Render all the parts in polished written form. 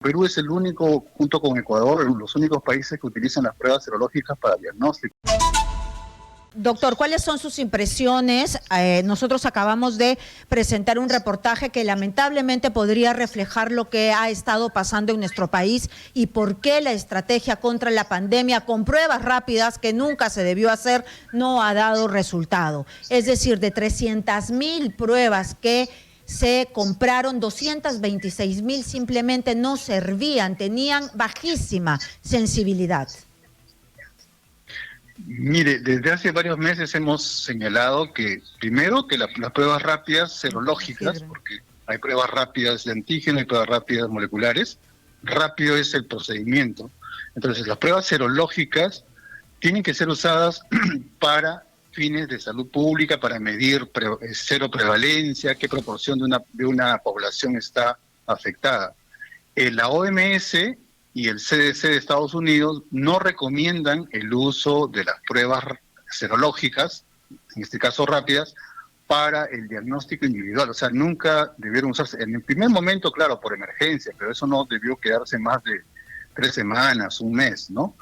Perú es el único, junto con Ecuador, los únicos países que utilizan las pruebas serológicas para diagnóstico. Doctor, ¿cuáles son sus impresiones? Nosotros acabamos de presentar un reportaje que lamentablemente podría reflejar lo que ha estado pasando en nuestro país y por qué la estrategia contra la pandemia con pruebas rápidas, que nunca se debió hacer, no ha dado resultado. Es decir, de 300.000 pruebas que se compraron, 226.000 simplemente no servían, tenían bajísima sensibilidad. Mire, desde hace varios meses hemos señalado que, primero, que las pruebas rápidas serológicas, porque hay pruebas rápidas de antígeno y pruebas rápidas moleculares, rápido es el procedimiento. Entonces, las pruebas serológicas tienen que ser usadas para fines de salud pública, para medir cero prevalencia, qué proporción de una población está afectada. La OMS y el CDC de Estados Unidos no recomiendan el uso de las pruebas serológicas, en este caso rápidas, para el diagnóstico individual. O sea, nunca debieron usarse. En el primer momento, claro, por emergencia, pero eso no debió quedarse más de 3 semanas, un mes, ¿no?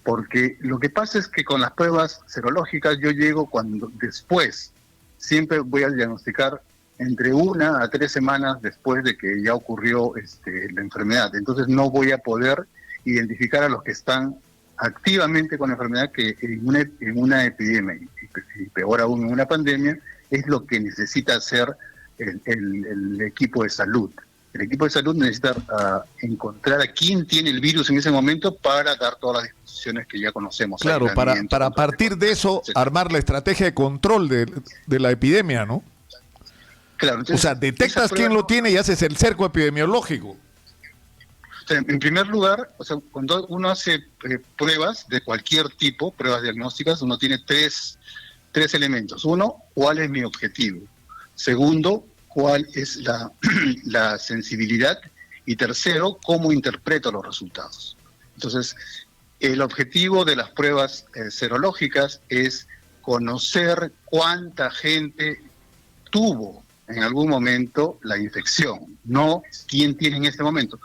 Porque lo que pasa es que con las pruebas serológicas yo llego cuando después, siempre voy a diagnosticar entre 1 a 3 semanas después de que ya ocurrió la enfermedad. Entonces no voy a poder identificar a los que están activamente con la enfermedad, que en una epidemia, y peor aún en una pandemia, es lo que necesita hacer el equipo de salud. El equipo de salud necesita encontrar a quién tiene el virus en ese momento para dar todas las disposiciones que ya conocemos. Claro, para partir de eso, armar la estrategia de control de la epidemia, ¿no? Claro, entonces, o sea, detectas quién lo tiene y haces el cerco epidemiológico. O sea, en primer lugar, o sea, cuando uno hace pruebas de cualquier tipo, pruebas diagnósticas, uno tiene tres elementos. Uno, ¿cuál es mi objetivo? Segundo, ¿cuál es la sensibilidad? Y tercero, ¿cómo interpreto los resultados? Entonces, el objetivo de las pruebas serológicas es conocer cuánta gente tuvo en algún momento la infección, no quién tiene en este momento.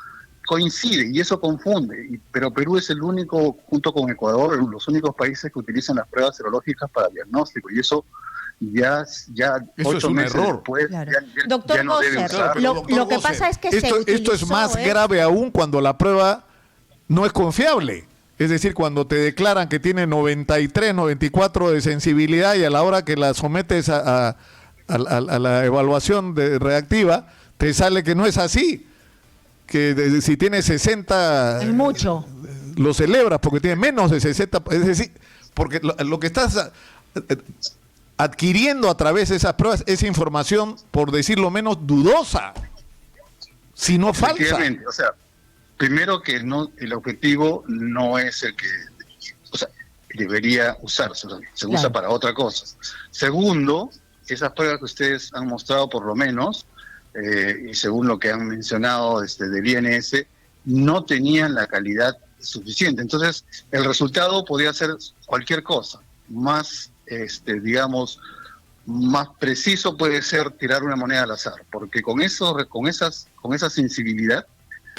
Coincide y eso confunde, pero Perú es el único, junto con Ecuador, los únicos países que utilizan las pruebas serológicas para diagnóstico, y eso ya eso 8 meses error. Después, claro. Doctor ya no debe usar. Lo que pasa es que esto es más grave aún cuando la prueba no es confiable. Es decir, cuando te declaran que tiene 93, 94 de sensibilidad y a la hora que la sometes a la evaluación reactiva, te sale que no es así. Que si tiene 60... Es mucho. Lo celebras porque tiene menos de 60. Es decir, porque lo que estás adquiriendo a través de esas pruebas es información, por decirlo menos, dudosa, si no falsa. O sea, primero que el objetivo no es el que debería usarse, se usa para otra cosa. Segundo, esas pruebas que ustedes han mostrado, por lo menos, y según lo que han mencionado del INS, no tenían la calidad suficiente. Entonces, el resultado podía ser cualquier cosa. Más, digamos, más preciso puede ser tirar una moneda al azar, porque con esa sensibilidad,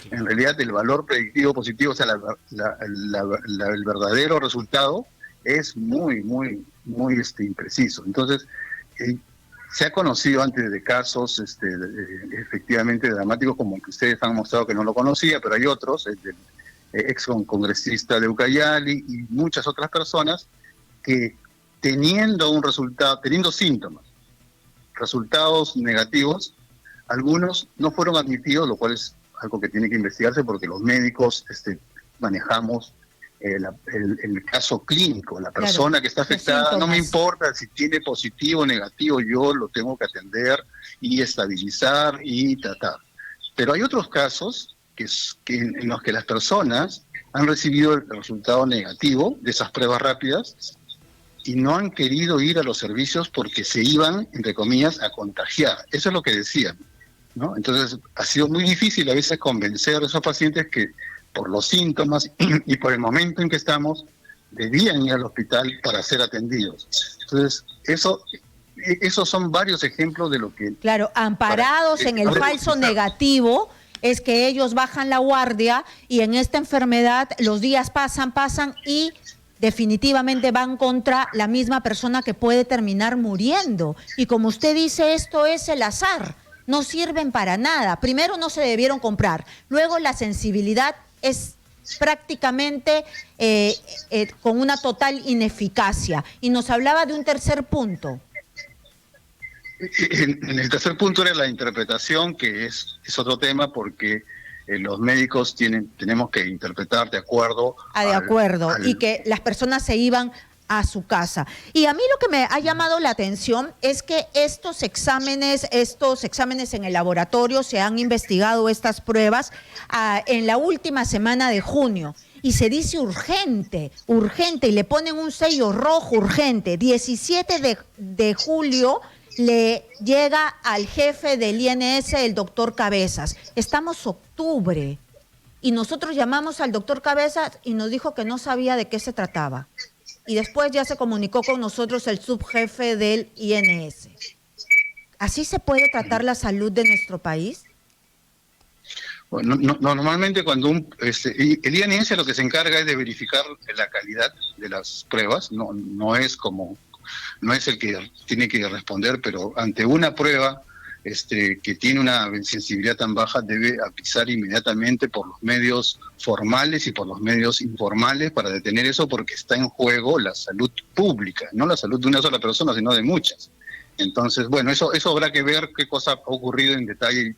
en realidad el valor predictivo positivo, o sea, el verdadero resultado es muy, muy, muy impreciso. Entonces, se ha conocido antes de casos efectivamente dramáticos, como el que ustedes han mostrado que no lo conocía, pero hay otros, el del ex congresista de Ucayali y muchas otras personas que teniendo síntomas, resultados negativos, algunos no fueron admitidos, lo cual es algo que tiene que investigarse porque los médicos manejamos el caso clínico, la persona claro, que está afectada, no me importa si tiene positivo o negativo, yo lo tengo que atender y estabilizar y tratar. Pero hay otros casos en los que las personas han recibido el resultado negativo de esas pruebas rápidas y no han querido ir a los servicios porque se iban, entre comillas, a contagiar. Eso es lo que decían, ¿no? Entonces ha sido muy difícil a veces convencer a esos pacientes que por los síntomas y por el momento en que estamos, debían ir al hospital para ser atendidos. Entonces, esos son varios ejemplos de lo que... Claro, amparados en el falso negativo es que ellos bajan la guardia y en esta enfermedad los días pasan y definitivamente van contra la misma persona que puede terminar muriendo. Y como usted dice, esto es el azar, no sirven para nada. Primero, no se debieron comprar, luego la sensibilidad es prácticamente con una total ineficacia. Y nos hablaba de un tercer punto. En el tercer punto era la interpretación, que es otro tema, porque los médicos tenemos que interpretar de acuerdo. Y que las personas se iban a su casa. Y a mí lo que me ha llamado la atención es que estos exámenes en el laboratorio, se han investigado estas pruebas en la última semana de junio. Y se dice urgente, y le ponen un sello rojo, urgente. 17 de julio le llega al jefe del INS, el doctor Cabezas. Estamos octubre y nosotros llamamos al doctor Cabezas y nos dijo que no sabía de qué se trataba. Y después ya se comunicó con nosotros el subjefe del INS. ¿Así se puede tratar la salud de nuestro país? Bueno, normalmente cuando el INS lo que se encarga es de verificar la calidad de las pruebas, no es el que tiene que responder, pero ante una prueba que tiene una sensibilidad tan baja, debe avisar inmediatamente por los medios formales y por los medios informales para detener eso, porque está en juego la salud pública, no la salud de una sola persona, sino de muchas. Entonces, bueno, eso habrá que ver qué cosa ha ocurrido en detalle.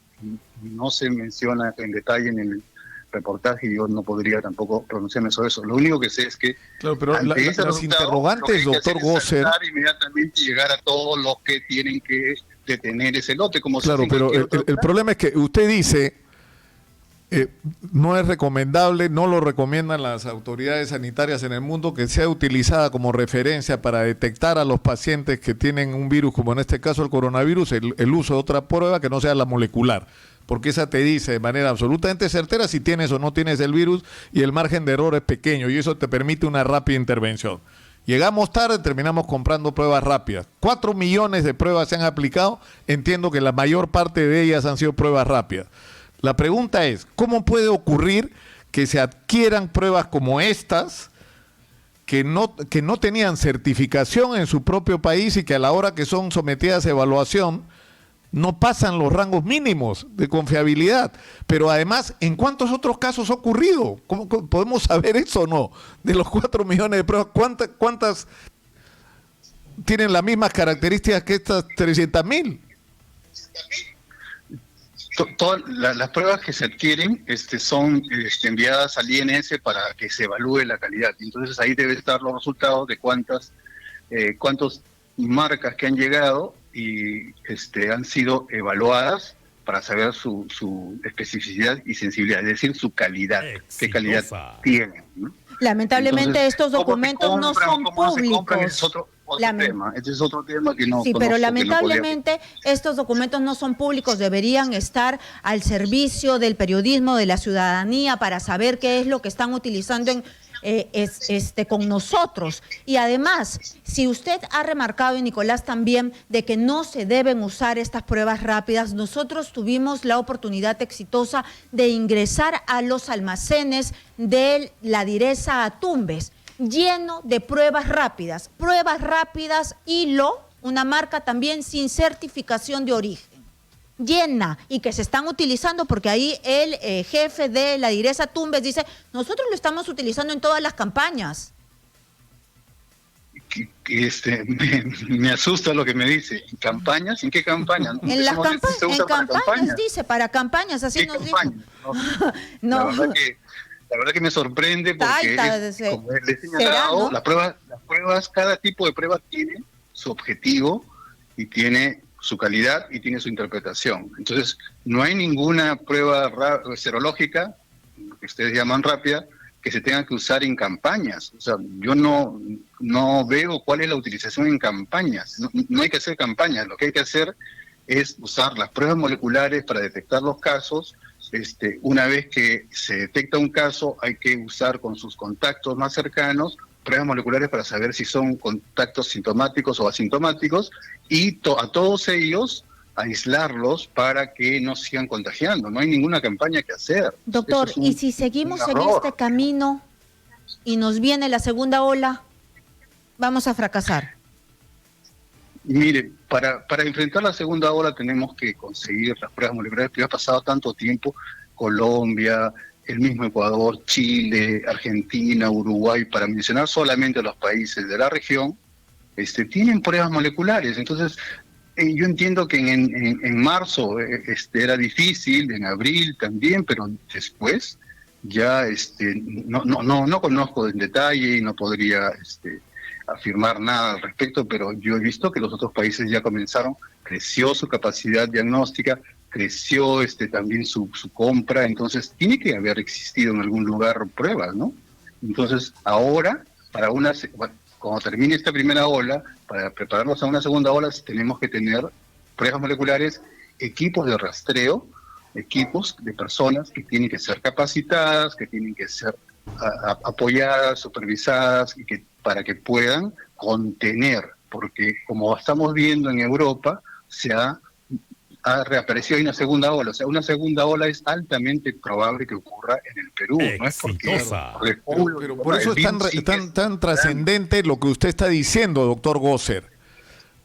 No se menciona en detalle en el reportaje y yo no podría tampoco pronunciarme sobre eso. Lo único que sé es que claro, pero las interrogantes, doctor Gosser, inmediatamente llegar a todos los que tienen que detener ese lote. Claro, pero el problema es que usted dice no es recomendable, no lo recomiendan las autoridades sanitarias en el mundo, que sea utilizada como referencia para detectar a los pacientes que tienen un virus, como en este caso el coronavirus, el uso de otra prueba que no sea la molecular, porque esa te dice de manera absolutamente certera si tienes o no tienes el virus y el margen de error es pequeño y eso te permite una rápida intervención. Llegamos tarde, terminamos comprando pruebas rápidas. 4 millones de pruebas se han aplicado, entiendo que la mayor parte de ellas han sido pruebas rápidas. La pregunta es, ¿cómo puede ocurrir que se adquieran pruebas como estas que no tenían certificación en su propio país y que a la hora que son sometidas a evaluación no pasan los rangos mínimos de confiabilidad? Pero además, ¿en cuántos otros casos ha ocurrido? ¿Cómo podemos saber eso o no? De los 4 millones de pruebas, ¿cuántas tienen las mismas características que estas 300.000? Todas las pruebas que se adquieren son enviadas al INS para que se evalúe la calidad. Entonces ahí debe estar los resultados de cuántas marcas que han llegado y han sido evaluadas para saber su especificidad y sensibilidad, es decir, su calidad, qué calidad tienen, ¿no? Lamentablemente entonces, estos documentos no son públicos. Este es otro tema que no. Sí, pero lamentablemente estos documentos no son públicos, deberían estar al servicio del periodismo, de la ciudadanía, para saber qué es lo que están utilizando con nosotros. Y además, si usted ha remarcado, y Nicolás también, de que no se deben usar estas pruebas rápidas, nosotros tuvimos la oportunidad exitosa de ingresar a los almacenes de la Direza a Tumbes, lleno de pruebas rápidas Hilo, una marca también sin certificación de origen, llena, y que se están utilizando porque ahí el jefe de la Direza Tumbes dice, nosotros lo estamos utilizando en todas las campañas. Me asusta lo que me dice. ¿En campañas? ¿En qué campañas? En las campañas, dice, para campañas, así nos dijo. No. La verdad que me sorprende porque, como les he señalado, ¿no? Las pruebas, cada tipo de prueba tiene su objetivo y tiene su calidad y tiene su interpretación. Entonces, no hay ninguna prueba serológica, que ustedes llaman rápida, que se tenga que usar en campañas. O sea, yo no veo cuál es la utilización en campañas. No hay que hacer campañas, lo que hay que hacer es usar las pruebas moleculares para detectar los casos. Una vez que se detecta un caso, hay que usar con sus contactos más cercanos pruebas moleculares para saber si son contactos sintomáticos o asintomáticos, y a todos ellos aislarlos para que no sigan contagiando. No hay ninguna campaña que hacer. Doctor, Eso es ¿y si seguimos en error. este camino y nos viene la segunda ola, vamos a fracasar? Mire, para enfrentar la segunda ola tenemos que conseguir las pruebas moleculares, pero ha pasado tanto tiempo. Colombia, el mismo Ecuador, Chile, Argentina, Uruguay, para mencionar solamente los países de la región, tienen pruebas moleculares. Entonces, yo entiendo que en marzo era difícil, en abril también, pero después ya no conozco en detalle y no podría afirmar nada al respecto, pero yo he visto que los otros países ya comenzaron, creció su capacidad diagnóstica, creció también su compra, entonces tiene que haber existido en algún lugar pruebas, ¿no? Entonces ahora, cuando termine esta primera ola, para prepararnos a una segunda ola, tenemos que tener pruebas moleculares, equipos de rastreo, equipos de personas que tienen que ser capacitadas, que tienen que ser apoyadas, supervisadas, y para que puedan contener, porque como estamos viendo en Europa, ha reaparecido una segunda ola. O sea, una segunda ola es altamente probable que ocurra en el Perú. Exitosa. No es Pero por eso es tan trascendente lo que usted está diciendo, doctor Gosser.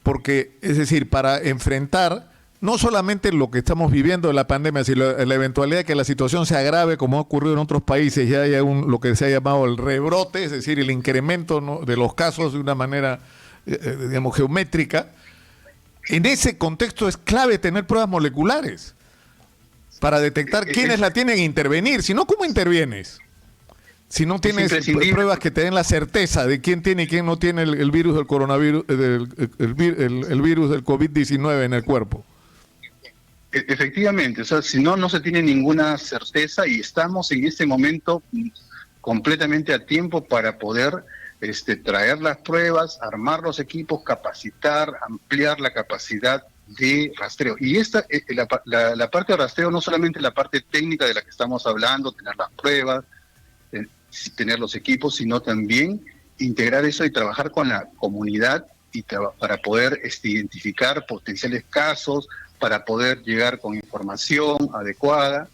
Porque, es decir, para enfrentar no solamente lo que estamos viviendo de la pandemia, sino la eventualidad de que la situación se agrave, como ha ocurrido en otros países, ya haya lo que se ha llamado el rebrote, es decir, el incremento, ¿no?, de los casos de una manera, digamos, geométrica. En ese contexto es clave tener pruebas moleculares para detectar quiénes la tienen e intervenir. Si no, ¿cómo intervienes? Si no tienes pruebas que te den la certeza de quién tiene y quién no tiene el virus del coronavirus, el virus del COVID-19 en el cuerpo. Efectivamente, o sea, si no se tiene ninguna certeza, y estamos en este momento completamente a tiempo para poder traer las pruebas, armar los equipos, capacitar, ampliar la capacidad de rastreo. Y la parte de rastreo, no solamente la parte técnica de la que estamos hablando, tener las pruebas, tener los equipos, sino también integrar eso y trabajar con la comunidad para poder identificar potenciales casos, para poder llegar con información adecuada,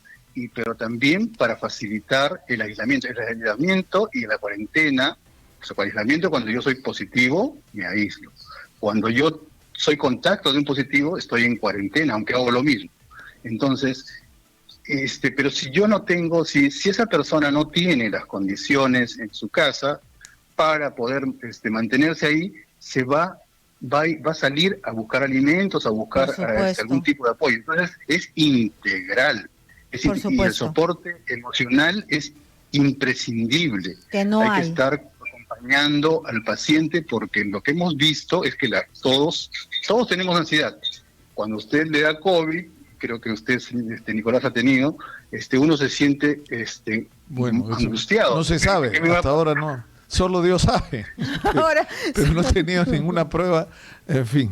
pero también para facilitar el aislamiento y la cuarentena. O sea, aislamiento, cuando yo soy positivo, me aíslo. Cuando yo soy contacto de un positivo, estoy en cuarentena, aunque hago lo mismo. Entonces, pero si yo no tengo, si esa persona no tiene las condiciones en su casa para poder mantenerse ahí, va a salir a buscar alimentos, a buscar algún tipo de apoyo. Entonces, es integral. Y el soporte emocional es imprescindible. Que no hay que estar acompañando al paciente, porque lo que hemos visto es que todos tenemos ansiedad. Cuando usted le da COVID, creo que usted, Nicolás, ha tenido, uno se siente angustiado. No se sabe, hasta ahora no. Solo Dios sabe. Pero no he tenido ninguna prueba, en fin.